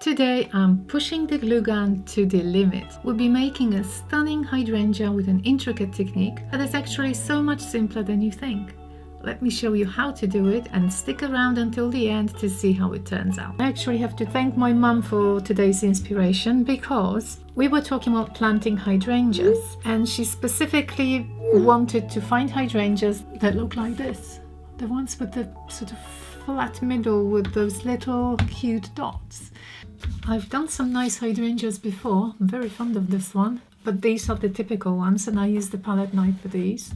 Today I'm pushing the glue gun to the limit. We'll be making a stunning hydrangea with an intricate technique that is actually so much simpler than you think. Let me show you how to do it and stick around until the end to see how it turns out. I actually have to thank my mum for today's inspiration because we were talking about planting hydrangeas and she specifically wanted to find hydrangeas that look like this. The ones with the sort of flat middle with those little cute dots. I've done some nice hydrangeas before. I'm very fond of this one, but these are the typical ones and I use the palette knife for these.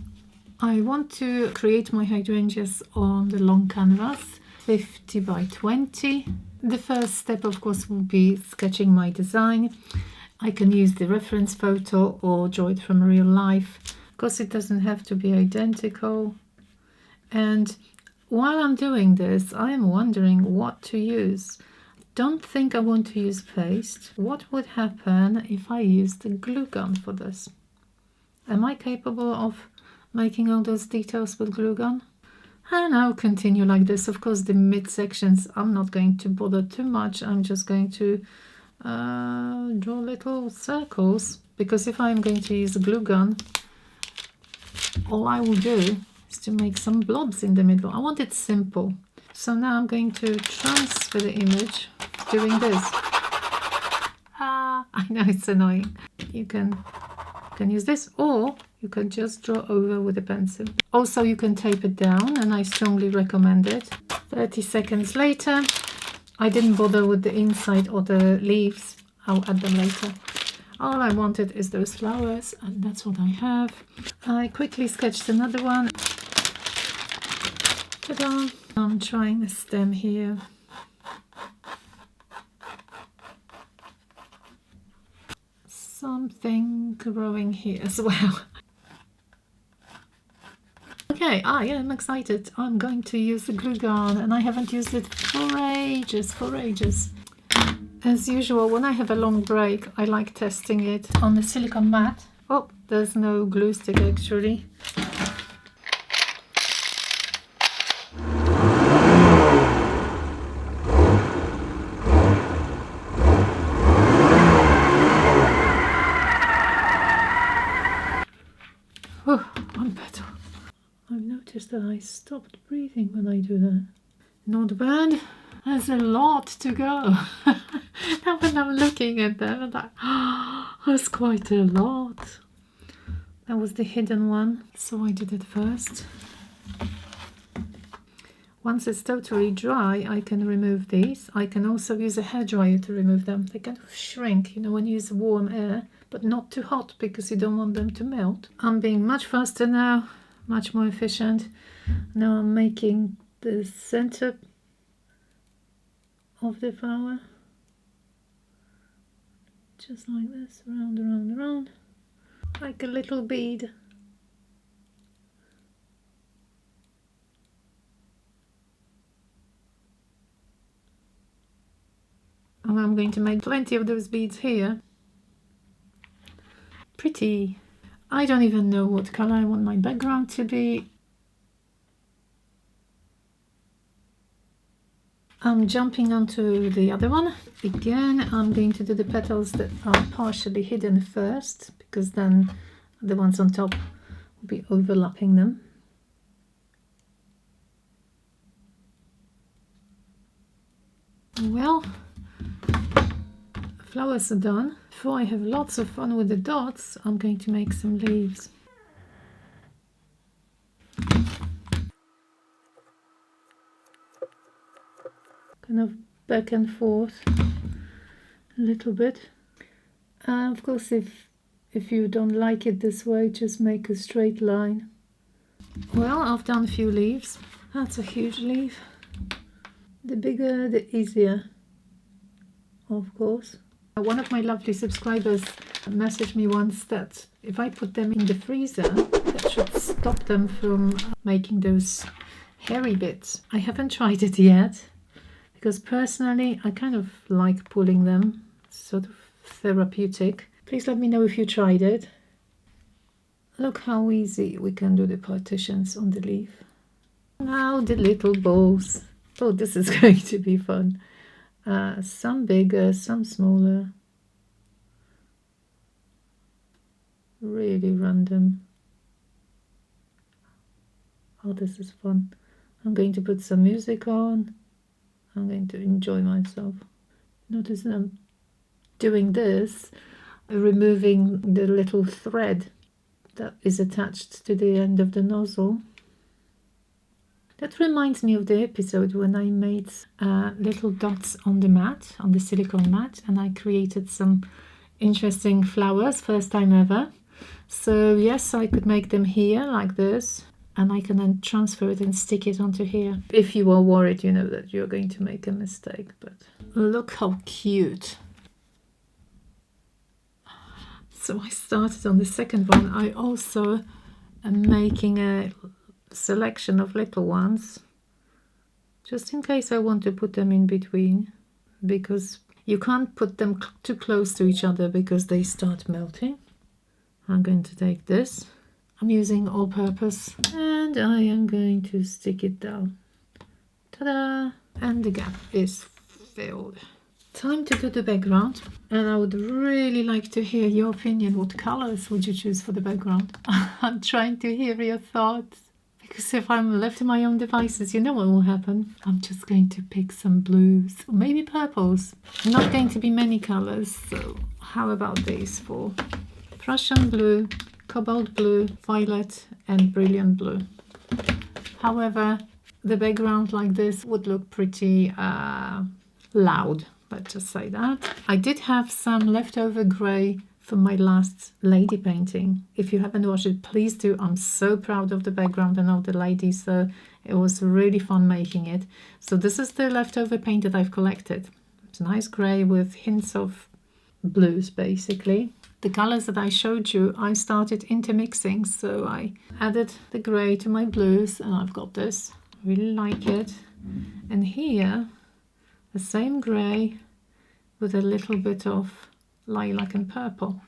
I want to create my hydrangeas on the long canvas, 50 by 20. The first step, of course, will be sketching my design. I can use the reference photo or draw it from real life. Of course, it doesn't have to be identical. And while I'm doing this, I am wondering what to use. Don't think I want to use paste. What would happen if I used the glue gun for this? Am I capable of making all those details with glue gun? And I'll continue like this. Of course, the midsections I'm not going to bother too much. I'm just going to draw little circles, because if I'm going to use a glue gun, all I will do is to make some blobs in the middle. I want it simple. So now I'm going to transfer the image doing this. I know it's annoying. You can use this, or you can just draw over with a pencil. Also, you can tape it down, and I strongly recommend it. 30 seconds later, I didn't bother with the inside or the leaves. I'll add them later. All I wanted is those flowers, and that's what I have. I quickly sketched another one. Ta-da! I'm trying a stem here. Something growing here as well. Okay, yeah, I'm excited. I'm going to use the glue gun and I haven't used it for ages. As usual, when I have a long break, I like testing it on the silicone mat. Oh, there's no glue stick actually. Oh, I'm better. I've noticed that I stopped breathing when I do that. Not bad. There's a lot to go. Now when I'm looking at them, I'm like, oh, that's quite a lot. That was the hidden one, so I did it first. Once it's totally dry, I can remove these. I can also use a hairdryer to remove them. They kind of shrink, you know, when you use warm air, but not too hot because you don't want them to melt. I'm being much faster now, much more efficient. Now I'm making the center of the flower. Just like this, round, around, around, like a little bead. And I'm going to make plenty of those beads here. Pretty. I don't even know what color I want my background to be. I'm jumping onto the other one. Again, I'm going to do the petals that are partially hidden first, because then the ones on top will be overlapping them. Well, flowers are done. Before I have lots of fun with the dots, I'm going to make some leaves. Kind of back and forth a little bit. Of course, if you don't like it this way, just make a straight line. Well, I've done a few leaves. That's a huge leaf. The bigger, the easier, of course. One of my lovely subscribers messaged me once that if I put them in the freezer, that should stop them from making those hairy bits. I haven't tried it yet, because personally I kind of like pulling them. It's sort of therapeutic. Please let me know if you tried it. Look how easy we can do the partitions on the leaf. Now the little balls. Oh, this is going to be fun. Some bigger, some smaller. Really random. Oh, this is fun. I'm going to put some music on. I'm going to enjoy myself. Notice that I'm doing this, removing the little thread that is attached to the end of the nozzle. That reminds me of the episode when I made little dots on the mat, on the silicone mat, and I created some interesting flowers, first time ever. So yes, I could make them here like this, and I can then transfer it and stick it onto here. If you are worried, you know, that you're going to make a mistake, but look how cute. So I started on the second one. I also am making a selection of little ones, just in case I want to put them in between, because you can't put them too close to each other because they start melting. I'm going to take this. I'm using all-purpose, and I am going to stick it down. Ta-da! And the gap is filled. Time to do the background, and I would really like to hear your opinion. What colors would you choose for the background? I'm trying to hear your thoughts, because if I'm left to my own devices, you know what will happen. I'm just going to pick some blues, or maybe purples. Not going to be many colors, so how about these four? Prussian blue, cobalt blue, violet, and brilliant blue. However, the background like this would look pretty loud. Let's just say that. I did have some leftover grey from my last lady painting. If you haven't watched it, please do. I'm so proud of the background and of the lady, so it was really fun making it. So this is the leftover paint that I've collected. It's a nice grey with hints of blues, basically. The colors that I showed you, I started intermixing, so I added the grey to my blues, and I've got this. I really like it. And here, the same grey with a little bit of lilac and purple.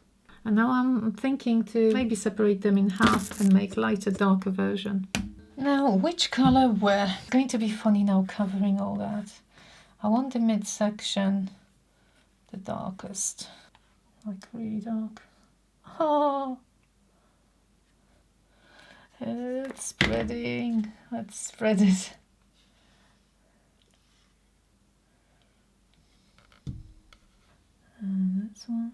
And now I'm thinking to maybe separate them in half and make lighter, darker version. Now, which color where? It's going to be funny now covering all that. I want the midsection the darkest, like really dark. Oh, it's spreading. Let's spread it. And this one.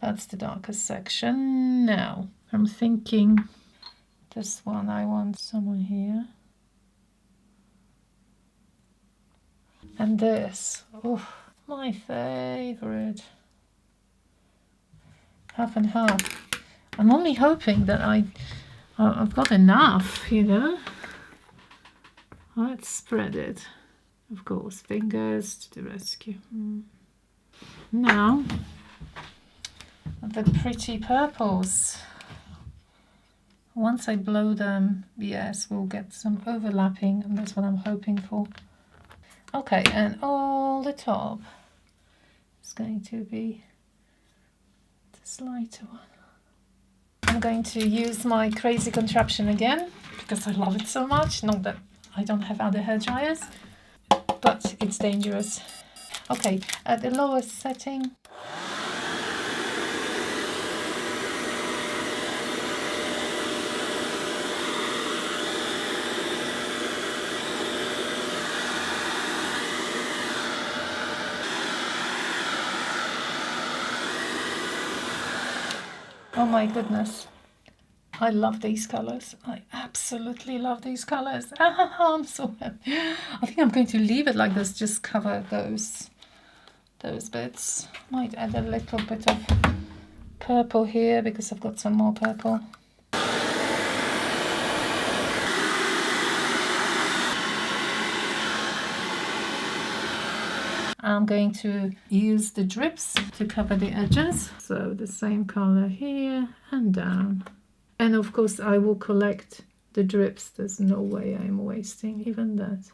That's the darkest section. Now, I'm thinking this one, I want somewhere here. And this, oh, my favorite. Half and half. I'm only hoping that I've got enough, you know. Let's spread it. Of course, fingers to the rescue. Now, the pretty purples. Once I blow them, yes, we'll get some overlapping, and that's what I'm hoping for. Okay, and all the top is going to be this lighter one. I'm going to use my crazy contraption again, because I love it so much. Not that I don't have other hair dryers, but it's dangerous. Okay, at the lowest setting. Oh my goodness. I love these colors. I absolutely love these colors. I'm so happy. I think I'm going to leave it like this, just cover those bits. Might add a little bit of purple here because I've got some more purple. I'm going to use the drips to cover the edges. So the same color here and down. And of course I will collect the drips. There's no way I'm wasting even that.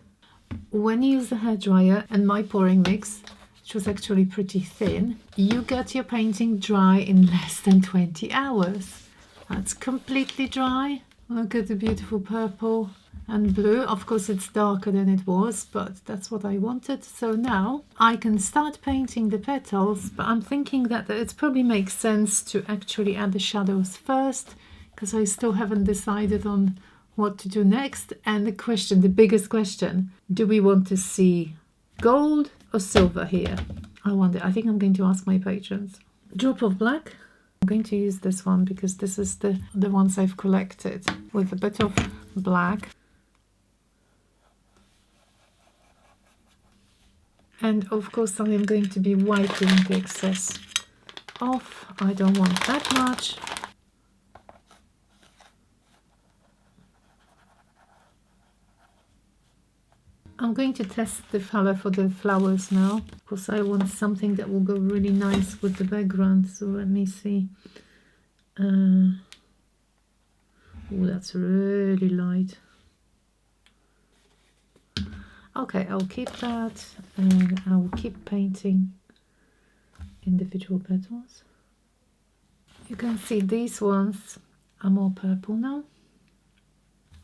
When you use the hairdryer and my pouring mix, which was actually pretty thin, you get your painting dry in less than 20 hours. That's completely dry. Look at the beautiful purple and blue. Of course it's darker than it was, but that's what I wanted. So now I can start painting the petals, but I'm thinking that it probably makes sense to actually add the shadows first, because I still haven't decided on what to do next. And the question, the biggest question, do we want to see gold or silver here? I wonder. I think I'm going to ask my patrons. Drop of black. I'm going to use this one because this is the ones I've collected with a bit of black. And of course I am going to be wiping the excess off. I don't want that much. I'm going to test the color for the flowers now, because I want something that will go really nice with the background. So let me see. Oh, that's really light. Okay, I'll keep that, and I will keep painting individual petals. You can see these ones are more purple now.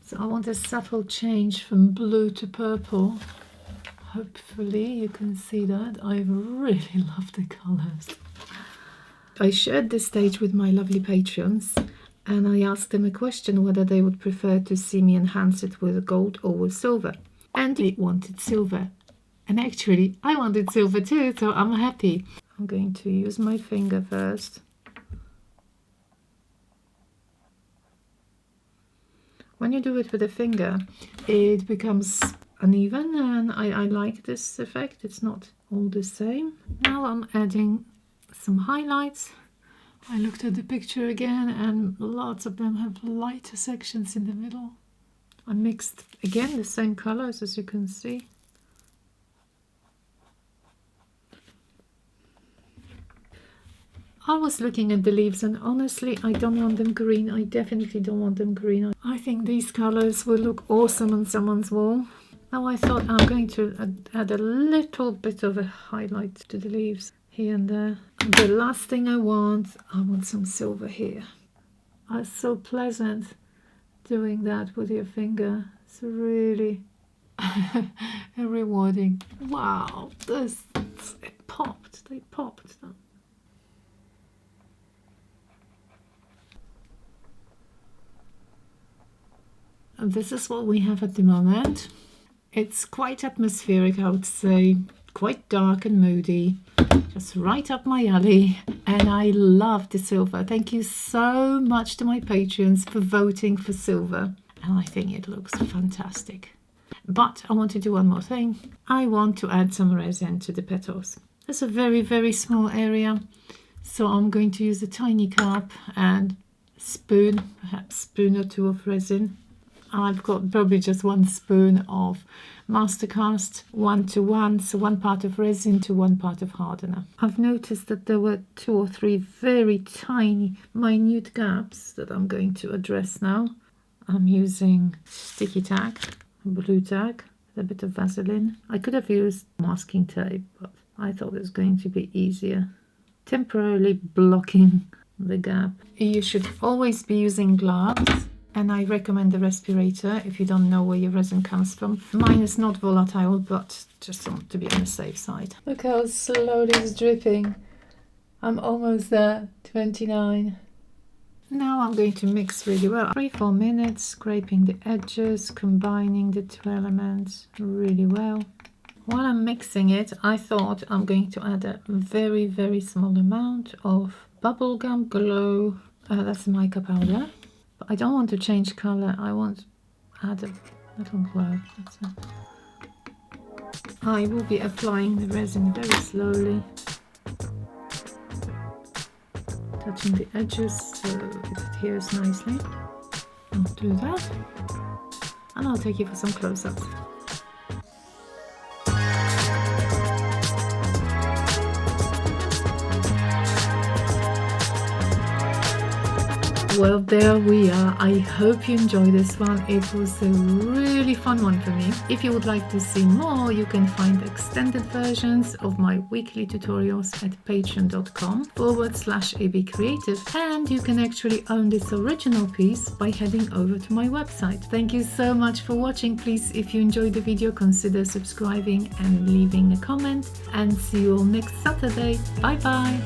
So I want a subtle change from blue to purple. Hopefully you can see that. I really love the colors. I shared this stage with my lovely patrons, and I asked them a question whether they would prefer to see me enhance it with gold or with silver. And they wanted silver. And actually I wanted silver too, so I'm happy. I'm going to use my finger first. When you do it with a finger, it becomes uneven, and I like this effect. It's not all the same. Now I'm adding some highlights. I looked at the picture again, and lots of them have lighter sections in the middle. I mixed again the same colors, as you can see. I was looking at the leaves, and honestly I don't want them green. I definitely don't want them green. I think these colors will look awesome on someone's wall. Now I thought I'm going to add a little bit of a highlight to the leaves here and there. The last thing I want some silver here. It's so pleasant doing that with your finger. It's really rewarding. Wow, it popped. They popped. And this is what we have at the moment. It's quite atmospheric, I would say, quite dark and moody, just right up my alley, and I love the silver. Thank you so much to my patrons for voting for silver, and I think it looks fantastic. But I want to do one more thing. I want to add some resin to the petals. It's a very, very small area, so I'm going to use a tiny cup and spoon, perhaps spoon or two of resin. I've got probably just 1 spoon of Mastercast 1:1, so 1 part of resin to 1 part of hardener. I've noticed that there were 2 or 3 very tiny, minute gaps that I'm going to address now. I'm using sticky tack, blue tack, with a bit of Vaseline. I could have used masking tape, but I thought it was going to be easier. Temporarily blocking the gap. You should always be using gloves. And I recommend the respirator if you don't know where your resin comes from. Mine is not volatile, but just want to be on the safe side. Look how slowly it's dripping. I'm almost there, 29. Now I'm going to mix really well. 3-4 minutes, scraping the edges, combining the 2 elements really well. While I'm mixing it, I thought I'm going to add a very, very small amount of bubblegum glow. That's mica powder. But I don't want to change color. I want to add a little glow. That's it. I will be applying the resin very slowly, touching the edges so it adheres nicely. I'll do that, and I'll take you for some close-ups. Well, there we are. I hope you enjoyed this one. It was a really fun one for me. If you would like to see more, you can find extended versions of my weekly tutorials at patreon.com/abcreative, and you can actually own this original piece by heading over to my website. Thank you so much for watching. Please, if you enjoyed the video, consider subscribing and leaving a comment, and see you all next Saturday. Bye bye.